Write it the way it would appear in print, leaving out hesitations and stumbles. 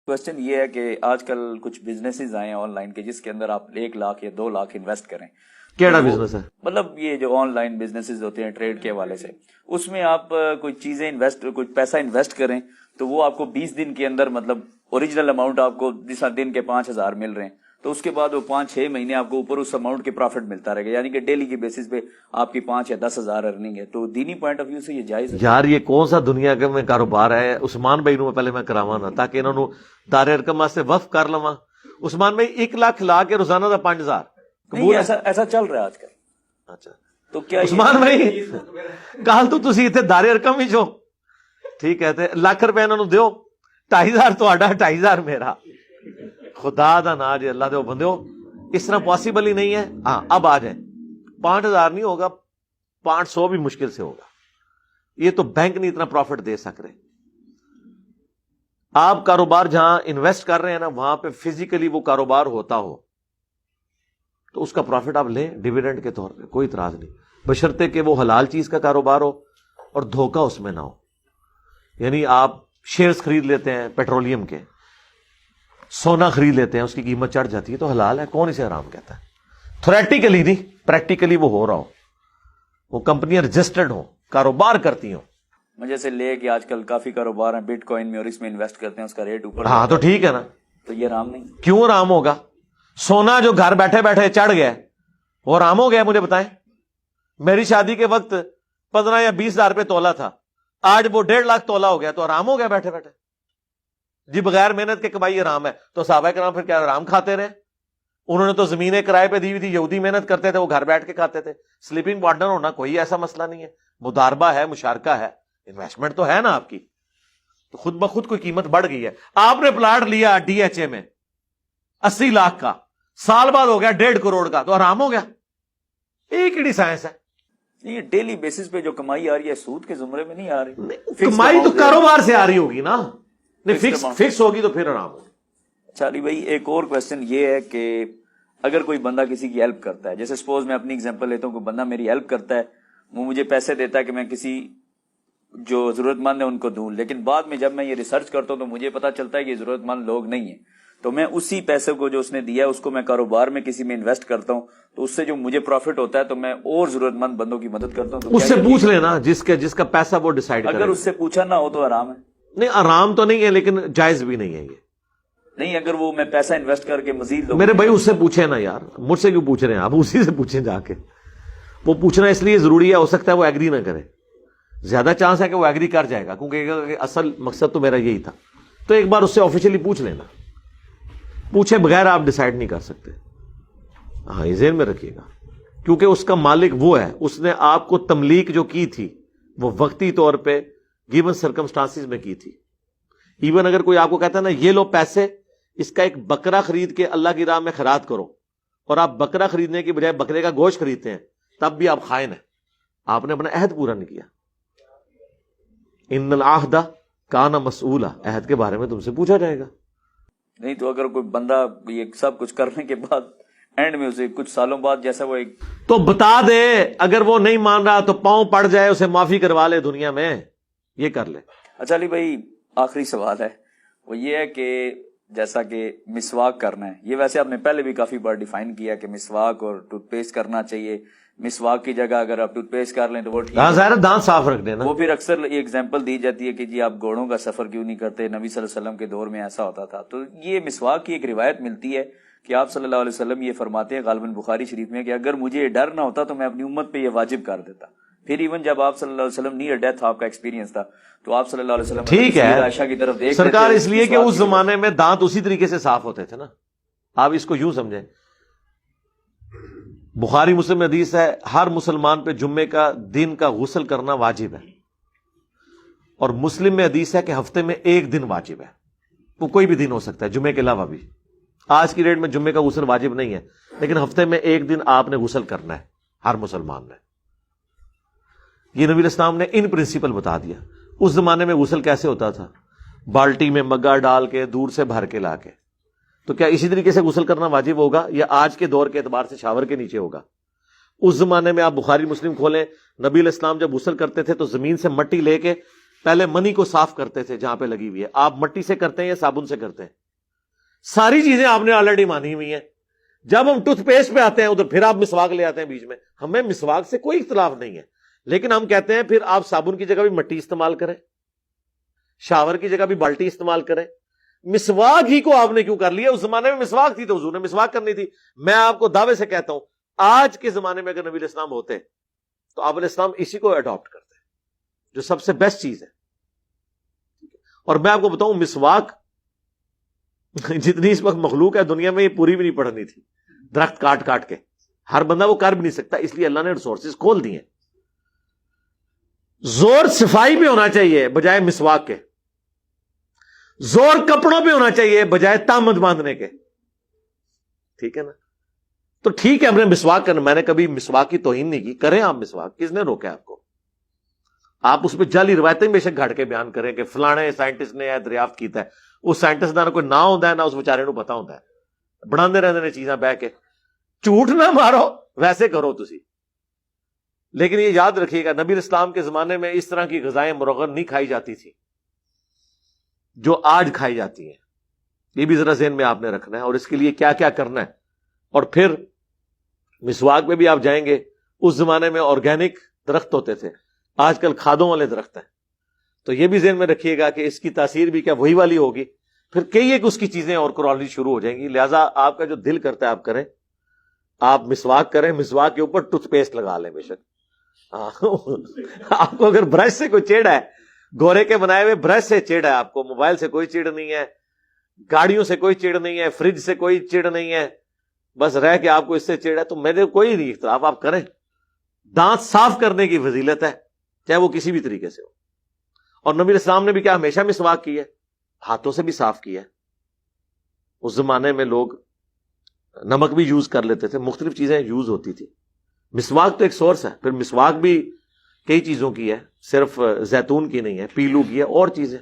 Question یہ ہے کہ آج کل کچھ بزنسز آئے ہیں آن لائن کے جس کے اندر آپ 1 لاکھ یا 2 لاکھ انویسٹ کریں. کیڑا بزنس ہے؟ مطلب یہ جو آن لائن بزنسز ہوتے ہیں ٹریڈ کے حوالے سے، اس میں آپ کوئی چیزیں کچھ پیسہ انویسٹ کریں تو وہ آپ کو 20 دن کے اندر مطلب اوریجنل اماؤنٹ آپ کو جس دن کے 5,000 مل رہے ہیں تو اس کے بعد وہ 5-6 مہینے آپ کو اوپر اس اماؤنٹ کے پروفٹ ملتا رہے گا، یعنی کہ ڈیلی کے بیسس پہ آپ کی 5 یا 10 ہزار ارننگ ہے. تو دینی پوائنٹ آف ویو سے یہ جائز ہے؟ یار یہ کون سا دنیا کا میں کاروبار ہے؟ عثمان بھائی نو پہلے میں کراواں نا تاکہ انہوں نے دار ارکم واسطے وقف کر لواں. عثمان بھائی 1 لاکھ لا کے روزانہ دا 5,000 قبول؟ ایسا چل رہا ہے آج کل. اچھا تو کیا عثمان بھائی کل تو تسی اتنے دار ارکم ہی چھو ٹھیک ہے تے لاکھ روپے انہوں نے دیو 2,500 تہاڈا 2,500 میرا. خدا دا نا جی اللہ دے بندیو اس طرح پاسبل ہی نہیں ہے. ہاں اب آ جائیں 5,000 نہیں ہوگا 500 بھی مشکل سے ہوگا. یہ تو بینک نہیں اتنا پروفٹ دے سک رہے. آپ کاروبار جہاں انویسٹ کر رہے ہیں نا وہاں پہ فزیکلی وہ کاروبار ہوتا ہو تو اس کا پروفٹ آپ لیں ڈیویڈنڈ کے طور پہ، کوئی اعتراض نہیں، بشرطے کہ وہ حلال چیز کا کاروبار ہو اور دھوکہ اس میں نہ ہو. یعنی آپ شیئرز خرید لیتے ہیں پیٹرولیم کے، سونا خرید لیتے ہیں، اس کی قیمت چڑھ جاتی ہے تو حلال ہے، کون اسے حرام کہتا ہے؟ تھیوریٹیکلی نہیں، پریکٹیکلی وہ ہو رہا ہو، وہ کمپنیاں رجسٹرڈ ہوں، کاروبار کرتی ہوں. مجھے سے لے کہ آج کل کافی کاروبار ہیں بٹ کوائن میں اور اس میں انویسٹ کرتے ہیں، اس کا ریٹ اوپر. ہاں تو ٹھیک ہے نا، تو یہ حرام نہیں؟ کیوں حرام ہوگا؟ سونا جو گھر بیٹھے بیٹھے چڑھ گیا وہ حرام ہو گیا؟ مجھے بتائیں. میری شادی کے وقت 15 یا 20 ہزار روپے تولہ تھا، آج وہ 1.5 لاکھ تولہ ہو گیا تو حرام ہو گیا بیٹھے بیٹھے؟ جی بغیر محنت کے کمائی حرام ہے تو صحابہ کرام پھر کیا حرام کھاتے رہے؟ انہوں نے تو زمینیں کرائے پہ دی ہوئی تھی، یہودی محنت کرتے تھے وہ گھر بیٹھ کے کھاتے تھے. سلیپنگ پارٹنر ہونا کوئی ایسا مسئلہ نہیں ہے، مداربہ ہے، مشارکہ ہے، انویسٹمنٹ تو ہے نا آپ کی، تو خود بخود کوئی قیمت بڑھ گئی ہے. آپ نے پلاٹ لیا ڈی ایچ اے میں 80 لاکھ کا، سال بعد ہو گیا 1.5 کروڑ کا تو حرام ہو گیا؟ ایک ہی سائنس ہے. یہ ڈیلی بیسس پہ جو کمائی آ رہی ہے سود کے زمرے میں نہیں آ رہی. کمائی تو کاروبار سے آ رہی ہوگی نا، نہیں فکس ہوگی تو پھر حرام ہوگی. اچھا علی بھائی ایک اور کوشچن یہ ہے کہ اگر کوئی بندہ کسی کی ہیلپ کرتا ہے، جیسے سپوز میں اپنی اگزامپل لیتا ہوں، کوئی بندہ میری ہیلپ کرتا ہے، وہ مجھے پیسے دیتا ہے کہ میں کسی جو ضرورت مند ہے ان کو دوں، لیکن بعد میں جب میں یہ ریسرچ کرتا ہوں تو مجھے پتا چلتا ہے کہ یہ ضرورت مند لوگ نہیں ہیں، تو میں اسی پیسے کو جو اس نے دیا ہے اس کو میں کاروبار میں کسی میں انویسٹ کرتا ہوں تو اس سے جو مجھے پروفٹ ہوتا ہے تو میں اور ضرورت مند بندوں کی مدد کرتا ہوں. تو اس سے پوچھ لینا جس کا پیسہ وہ ڈیسائیڈ کرے. اگر اس سے پوچھا نہ ہو تو حرام ہے؟ نہیں آرام تو نہیں ہے لیکن جائز بھی نہیں ہے یہ. نہیں اگر وہ میں پیسہ انویسٹ کر کے مزید میرے بھائی اس سے پوچھیں نا یار، مجھ سے کیوں پوچھ رہے ہیں آپ؟ اسی سے پوچھیں جا کے. وہ پوچھنا اس لیے ضروری ہے، ہو سکتا ہے وہ ایگری نہ کرے، زیادہ چانس ہے کہ وہ ایگری کر جائے گا کیونکہ اصل مقصد تو میرا یہی تھا. تو ایک بار اس سے آفیشیلی پوچھ لینا، پوچھے بغیر آپ ڈیسائیڈ نہیں کر سکتے. ہاں یہ ذہن میں رکھیے گا کیونکہ اس کا مالک وہ ہے، اس نے آپ کو تملیک جو کی تھی وہ وقتی طور پہ گیون سرکمسٹانسز میں کی تھی. ایون اگر کوئی آپ کو کہتا ہے نا یہ لو پیسے، اس کا ایک بکرا خرید کے اللہ کی راہ میں خیرات کرو، اور آپ بکرا خریدنے کی بجائے بکرے کا گوشت خریدتے ہیں، تب بھی آپ خائن ہیں، آپ نے اپنا عہد پورا نہیں کیا. ان العہد کان مسئولا، عہد کے بارے میں تم سے پوچھا جائے گا. نہیں تو اگر کوئی بندہ یہ سب کچھ کرنے کے بعد اینڈ میں اسے کچھ سالوں بعد جیسا وہ ایک تو بتا دے، اگر وہ نہیں مان رہا تو پاؤں پڑ جائے، اسے معافی کروا لے دنیا میں، یہ کر لے. اچھا علی بھائی آخری سوال ہے، وہ یہ ہے کہ جیسا کہ مسواک کرنا ہے، یہ ویسے آپ نے پہلے بھی کافی بار ڈیفائن کیا کہ مسواک اور ٹوتھ پیسٹ کرنا چاہیے. مسواک کی جگہ اگر آپ ٹوتھ پیسٹ کر لیں تو وہ ٹھیک ہے، ظاہر دانت صاف رکھ دینا. وہ پھر اکثر یہ ایگزامپل دی جاتی ہے کہ جی آپ گھوڑوں کا سفر کیوں نہیں کرتے، نبی صلی اللہ علیہ وسلم کے دور میں ایسا ہوتا تھا. تو یہ مسواک کی ایک روایت ملتی ہے کہ آپ صلی اللہ علیہ وسلم یہ فرماتے ہیں غالباً بخاری شریف میں کہ اگر مجھے یہ ڈر نہ ہوتا تو میں اپنی امت پہ یہ واجب کر دیتا. پھر ایون جب آپ صلی اللہ علیہ وسلم نیئر ڈیتھ آپ کا ایکسپیرینس تھا تو آپ صلی اللہ علیہ وسلم ٹھیک ہے عائشہ کی طرف دیکھ سرکار، اس لیے کہ اس زمانے میں دانت اسی طریقے سے صاف ہوتے تھے نا. آپ اس کو یوں سمجھیں، بخاری مسلم حدیث ہے ہر مسلمان پہ جمعے کا دن کا غسل کرنا واجب ہے، اور مسلم میں حدیث ہے کہ ہفتے میں 1 دن واجب ہے. وہ کوئی بھی دن ہو سکتا ہے جمعے کے علاوہ بھی. آج کی ڈیٹ میں جمعے کا غسل واجب نہیں ہے لیکن ہفتے میں 1 دن آپ نے غسل کرنا ہے ہر مسلمان نے. یہ نبی الاسلام نے ان پرنسپل بتا دیا. اس زمانے میں غسل کیسے ہوتا تھا؟ بالٹی میں مگا ڈال کے دور سے بھر کے لا کے. تو کیا اسی طریقے سے غسل کرنا واجب ہوگا یا آج کے دور کے اعتبار سے شاور کے نیچے ہوگا؟ اس زمانے میں آپ بخاری مسلم کھولیں، نبی علیہ السلام جب غسل کرتے تھے تو زمین سے مٹی لے کے پہلے منی کو صاف کرتے تھے جہاں پہ لگی ہوئی ہے. آپ مٹی سے کرتے ہیں یا صابن سے کرتے ہیں؟ ساری چیزیں آپ نے آلریڈی مانی ہوئی ہیں. جب ہم ٹوتھ پیسٹ پہ آتے ہیں ادھر پھر آپ مسواک لے آتے ہیں بیچ میں. ہمیں مسواک سے کوئی اختلاف نہیں ہے, لیکن ہم کہتے ہیں پھر آپ صابن کی جگہ بھی مٹی استعمال کریں, شاور کی جگہ بھی بالٹی استعمال کریں. مسواک ہی کو آپ نے کیوں کر لیا؟ اس زمانے میں مسواک تھی تو حضور نے مسواک کرنی تھی. میں آپ کو دعوے سے کہتا ہوں آج کے زمانے میں اگر نبی علیہ السلام ہوتے تو آپ علیہ السلام اسی کو اڈاپٹ کرتے جو سب سے بیسٹ چیز ہے. اور میں آپ کو بتاؤں مسواک جتنی اس وقت مخلوق ہے دنیا میں یہ پوری بھی نہیں پڑھنی تھی, درخت کاٹ کاٹ کے. ہر بندہ وہ کر بھی نہیں سکتا, اس لیے اللہ نے ریسورسز کھول دیے. زور صفائی پہ ہونا چاہیے بجائے مسواک کے, زور کپڑوں پہ ہونا چاہیے بجائے تامد باندھنے کے. ٹھیک ہے نا؟ تو ٹھیک ہے ہم نے مسواک کرنا, میں نے کبھی مسواک کی توہین نہیں کی, کریں آپ مسواک, کس نے روکا آپ کو؟ آپ اس پہ جعلی روایتیں بے شک گھڑ کے بیان کریں کہ فلانے سائنٹسٹ نے دریافت کیتا ہے. اس سائنٹسٹ دا کوئی نہ ہوتا ہے نہ اس بیچارے نو پتا ہوتا ہے, بڑھاندے رہتے نے چیزاں بہ کے. جھوٹ نہ مارو, ویسے کرو تسی. لیکن یہ یاد رکھیے گا نبی اسلام کے زمانے میں اس طرح کی غذائیں مرغن نہیں کھائی جاتی تھی جو آج کھائی جاتی ہیں. یہ بھی ذرا ذہن میں آپ نے رکھنا ہے, اور اس کے لیے کیا کیا کرنا ہے. اور پھر مسواک پہ بھی آپ جائیں گے, اس زمانے میں آرگینک درخت ہوتے تھے, آج کل کھادوں والے درخت ہیں. تو یہ بھی ذہن میں رکھیے گا کہ اس کی تاثیر بھی کیا وہی والی ہوگی. پھر کئی ایک اس کی چیزیں اور کرالنی شروع ہو جائیں گی. لہٰذا آپ کا جو دل کرتا ہے آپ کریں, آپ مسواک کریں, مسواک کے اوپر ٹوتھ پیسٹ لگا لیں بے شک. آپ کو اگر برش سے کوئی چیڑ ہے, گورے کے بنائے ہوئے برش سے چیڑ ہے آپ کو, موبائل سے کوئی چیڑ نہیں ہے, گاڑیوں سے کوئی چیڑ نہیں ہے, فریج سے کوئی چیڑ نہیں ہے, بس رہ کے آپ کو اس سے چیڑ ہے, تو میرے کوئی نہیں اختلاف, آپ کریں. دانت صاف کرنے کی فضیلت ہے چاہے وہ کسی بھی طریقے سے ہو. اور نبی علیہ السلام نے بھی کیا ہمیشہ مسواک کی ہے, ہاتھوں سے بھی صاف کیا ہے. اس زمانے میں لوگ نمک بھی یوز کر لیتے تھے, مختلف چیزیں یوز ہوتی تھی. مسواک تو ایک سورس ہے, پھر مسواک بھی کئی چیزوں کی ہے, صرف زیتون کی نہیں ہے, پیلو کی ہے, اور چیزیں.